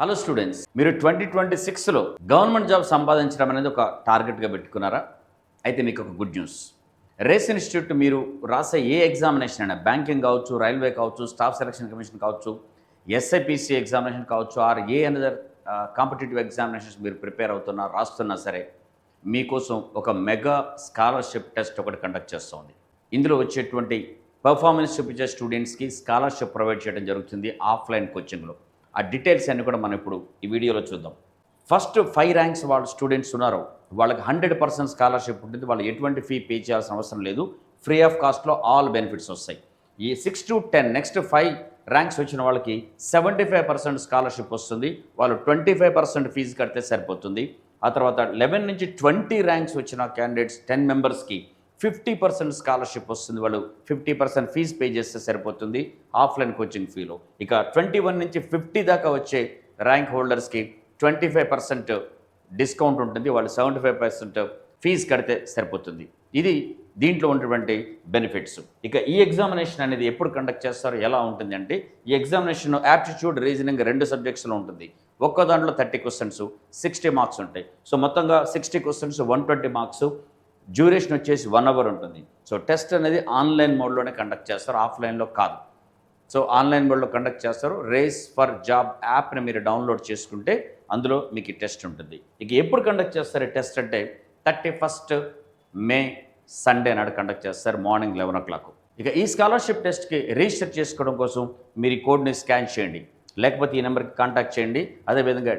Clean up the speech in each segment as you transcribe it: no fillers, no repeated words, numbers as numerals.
Hello students, మీరు 2026లో government job సంపాదించడం అనేది ఒక టార్గెట్గా పెట్టుకున్నారా? అయితే మీకు ఒక గుడ్ న్యూస్. రేస్ ఇన్స్టిట్యూట్ మీరు రాసే ఏ ఎగ్జామినేషన్ అయినా, బ్యాంకింగ్ కావచ్చు, రైల్వే కావచ్చు, స్టాఫ్ సెలక్షన్ కమిషన్ కావచ్చు, ఎస్ఐపిసి ఎగ్జామినేషన్ కావచ్చు, or a another competitive examinations మీరు ప్రిపేర్ అవుతున్నా, రాస్తున్నా సరే, మీకోసం ఒక మెగా స్కాలర్షిప్ టెస్ట్ ఒకటి కండక్ట్ చేస్తోంది. ఇందులో వచ్చేటువంటి పర్ఫార్మెన్స్ చూపించే స్టూడెంట్స్కి స్కాలర్షిప్ ప్రొవైడ్ చేయడం జరుగుతుంది ఆఫ్లైన్ కోచింగ్లో. ఆ డీటెయిల్స్ అన్నీ కూడా మనం ఇప్పుడు ఈ వీడియోలో చూద్దాం. ఫస్ట్ 5 ర్యాంక్స్ వాళ్ళ స్టూడెంట్స్ ఉన్నారు, వాళ్ళకి 100% స్కాలర్షిప్ ఉంటుంది. వాళ్ళు ఎటువంటి ఫీ పే చేయాల్సిన అవసరం లేదు. ఫ్రీ ఆఫ్ కాస్ట్లో ఆల్ బెనిఫిట్స్ వస్తాయి. ఈ 6 to 10 నెక్స్ట్ 5 ర్యాంక్స్ వచ్చిన వాళ్ళకి 75% స్కాలర్షిప్ వస్తుంది. వాళ్ళు 25% ఫీజు కడితే సరిపోతుంది. ఆ తర్వాత 11 నుంచి 20 ర్యాంక్స్ వచ్చిన క్యాండిడేట్స్ 10 మెంబర్స్కి 50% స్కాలర్షిప్ వస్తుంది. వాళ్ళు 50% ఫీజు పే చేస్తే సరిపోతుంది ఆఫ్లైన్ కోచింగ్ ఫీలో. ఇక 21 నుంచి 50 దాకా వచ్చే ర్యాంక్ హోల్డర్స్కి 25% డిస్కౌంట్ ఉంటుంది. వాళ్ళు 75% ఫీజు కడితే సరిపోతుంది. ఇది దీంట్లో ఉన్నటువంటి బెనిఫిట్స్. ఇక ఈ ఎగ్జామినేషన్ అనేది ఎప్పుడు కండక్ట్ చేస్తారో, ఎలా ఉంటుంది అంటే, ఈ ఎగ్జామినేషన్ యాప్టిట్యూడ్, రీజనింగ్ 2 సబ్జెక్ట్స్లో ఉంటుంది. ఒక్క దాంట్లో 30 క్వశ్చన్స్, 60 మార్క్స్ ఉంటాయి. సో మొత్తంగా 60 క్వశ్చన్స్, 120 మార్క్స్. డ్యూరేషన్ వచ్చేసి 1 అవర్ ఉంటుంది. సో టెస్ట్ అనేది ఆన్లైన్ మోడ్లోనే కండక్ట్ చేస్తారు, ఆఫ్లైన్లో కాదు. సో ఆన్లైన్ మోడ్లో కండక్ట్ చేస్తారు. రేస్ ఫర్ జాబ్ యాప్ని మీరు డౌన్లోడ్ చేసుకుంటే అందులో మీకు ఈ టెస్ట్ ఉంటుంది. ఇక ఎప్పుడు కండక్ట్ చేస్తారు ఈ టెస్ట్ అంటే, 31 మే సండే నాడు కండక్ట్ చేస్తారు మార్నింగ్ 11 o'clock. ఇక ఈ స్కాలర్షిప్ టెస్ట్కి రిజిస్టర్ చేసుకోవడం కోసం మీరు ఈ కోడ్ని స్కాన్ చేయండి, లేకపోతే ఈ నెంబర్కి కాంటాక్ట్ చేయండి. అదేవిధంగా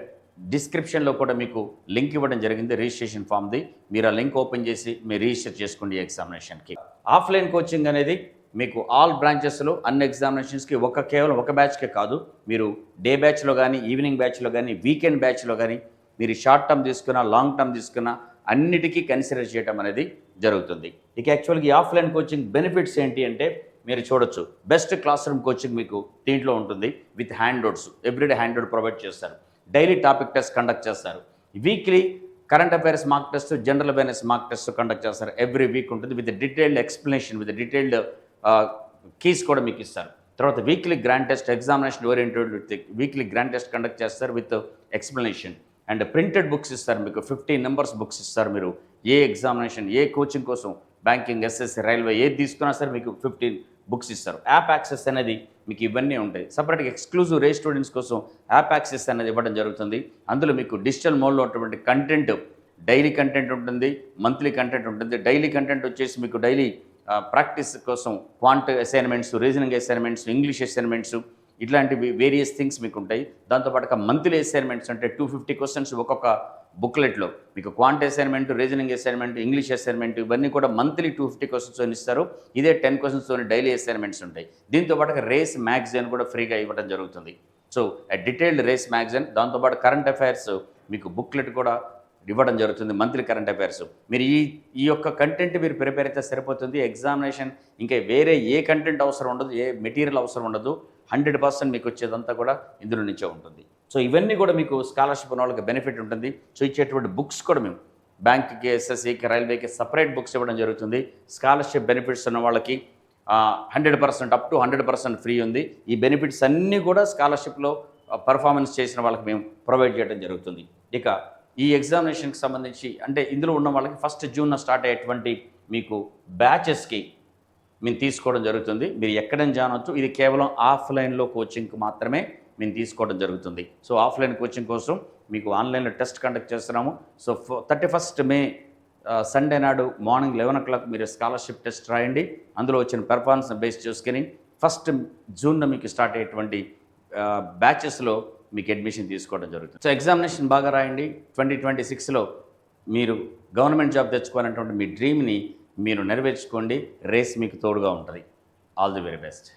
డిస్క్రిప్షన్లో కూడా మీకు లింక్ ఇవ్వడం జరిగింది, రిజిస్ట్రేషన్ ఫామ్ది. మీరు ఆ లింక్ ఓపెన్ చేసి మీరు రిజిస్టర్ చేసుకోండి ఎగ్జామినేషన్కి. ఆఫ్లైన్ కోచింగ్ అనేది మీకు ఆల్ బ్రాంచెస్లో అన్ని ఎగ్జామినేషన్స్కి కేవలం ఒక బ్యాచ్కే కాదు, మీరు డే బ్యాచ్లో కానీ, ఈవినింగ్ బ్యాచ్లో కానీ, వీకెండ్ బ్యాచ్లో కానీ, మీరు షార్ట్ టర్మ్ తీసుకున్నా, లాంగ్ టర్మ్ తీసుకున్నా, అన్నిటికీ కన్సిడర్ చేయడం అనేది జరుగుతుంది. ఇక యాక్చువల్గా ఈ ఆఫ్లైన్ కోచింగ్ బెనిఫిట్స్ ఏంటి అంటే, మీరు చూడొచ్చు, బెస్ట్ క్లాస్ రూమ్ కోచింగ్ మీకు దీంట్లో ఉంటుంది. With handouts, everyday handout provide చేస్తారు. డైలీ టాపిక్ టెస్ట్ కండక్ట్ చేస్తారు. Weekly current affairs mark test, general awareness mark test conduct చేస్తారు. ఎవ్రీ వీక్ ఉంటుంది with detailed explanation, with detailed keys కూడా మీకు ఇస్తారు. తర్వాత weekly grand test, examination oriented with weekly grand test conduct చేస్తారు with explanation. And printed books ఇస్తారు మీకు, 15 numbers books ఇస్తారు. మీరు ఏ ఎగ్జామినేషన్, ఏ కోచింగ్ కోసం, బ్యాంకింగ్, ఎస్ఎస్సి, రైల్వే ఏది తీసుకున్నా సరే మీకు 15 బుక్స్ ఇస్తారు. యాప్ యాక్సెస్ అనేది మీకు ఇవన్నీ ఉంటాయి. సపరేట్గా ఎక్స్క్లూజివ్ రే స్టూడెంట్స్ కోసం యాప్ యాక్సెస్ అనేది ఇవ్వడం జరుగుతుంది. అందులో మీకు డిజిటల్ మోడ్లో ఉన్నటువంటి కంటెంట్, డైలీ కంటెంట్ ఉంటుంది, మంత్లీ కంటెంట్ ఉంటుంది. డైలీ కంటెంట్ వచ్చేసి మీకు డైలీ ప్రాక్టీస్ కోసం quant assignments, reasoning assignments, English assignments, ఇట్లాంటివి వేరియస్ థింగ్స్ మీకు ఉంటాయి. దాంతోపాటుగా మంత్లీ అసైన్మెంట్స్ అంటే 250 క్వశ్చన్స్ ఒక్కొక్క బుక్లెట్లో మీకు quant assignment, reasoning assignment, English assignment, ఇవన్నీ కూడా మంత్లీ 250 క్వశ్చన్స్ ఇస్తారు. ఇదే 10 క్వశ్చన్స్తో డైలీ అసైన్మెంట్స్ ఉంటాయి. దీంతోపాటుగా రేస్ మ్యాగజైన్ కూడా ఫ్రీగా ఇవ్వడం జరుగుతుంది. సో డీటెయిల్డ్ రేస్ మ్యాగజైన్, దాంతోపాటు కరెంట్ అఫైర్స్ మీకు బుక్లెట్ కూడా ఇవ్వడం జరుగుతుంది, మంత్లీ కరెంట్ అఫైర్స్. మీరు ఈ యొక్క కంటెంట్ మీరు ప్రిపేర్ అయితే సరిపోతుంది. ఎగ్జామినేషన్ ఇంకా వేరే ఏ కంటెంట్ అవసరం ఉండదు, ఏ మెటీరియల్ అవసరం ఉండదు. 100% మీకు వచ్చేదంతా కూడా ఇందులో నుంచే ఉంటుంది. సో ఇవన్నీ కూడా మీకు స్కాలర్షిప్ ఉన్న వాళ్ళకి బెనిఫిట్ ఉంటుంది. సో ఇచ్చేటువంటి బుక్స్ కూడా మేము బ్యాంక్కి, ఎస్ఎస్సికి, రైల్వేకి సపరేట్ బుక్స్ ఇవ్వడం జరుగుతుంది. స్కాలర్షిప్ బెనిఫిట్స్ ఉన్న వాళ్ళకి 100% అప్ టు 100% ఫ్రీ ఉంది. ఈ బెనిఫిట్స్ అన్నీ కూడా స్కాలర్షిప్లో పర్ఫార్మెన్స్ చేసిన వాళ్ళకి మేము ప్రొవైడ్ చేయడం జరుగుతుంది. ఇక ఈ ఎగ్జామినేషన్కి సంబంధించి అంటే ఇందులో ఉన్న వాళ్ళకి 1 జూన్ స్టార్ట్ అయ్యేటువంటి మీకు బ్యాచెస్కి మేము తీసుకోవడం జరుగుతుంది. మీరు ఎక్కడైనా జాయిన్ అవ్వచ్చు. ఇది కేవలం ఆఫ్లైన్లో కోచింగ్కి మాత్రమే మేము తీసుకోవడం జరుగుతుంది. సో ఆఫ్లైన్ కోచింగ్ కోసం మీకు ఆన్లైన్లో టెస్ట్ కండక్ట్ చేస్తున్నాము. సో 31 మే సండే నాడు మార్నింగ్ 11 o'clock మీరు స్కాలర్షిప్ టెస్ట్ రాయండి. అందులో వచ్చిన పెర్ఫార్మెన్స్ బేస్ చేసుకుని 1 జూన్ మీకు స్టార్ట్ అయ్యేటువంటి బ్యాచెస్లో మీకు అడ్మిషన్ తీసుకోవడం జరుగుతుంది. సో ఎగ్జామినేషన్ బాగా రాయండి. 2026లో మీరు గవర్నమెంట్ జాబ్ తెచ్చుకోవాలనేటువంటి మీ డ్రీమ్ని మీరు నెరవేర్చుకోండి. రేస్ మీకు తోడుగా ఉంటుంది. All the very best.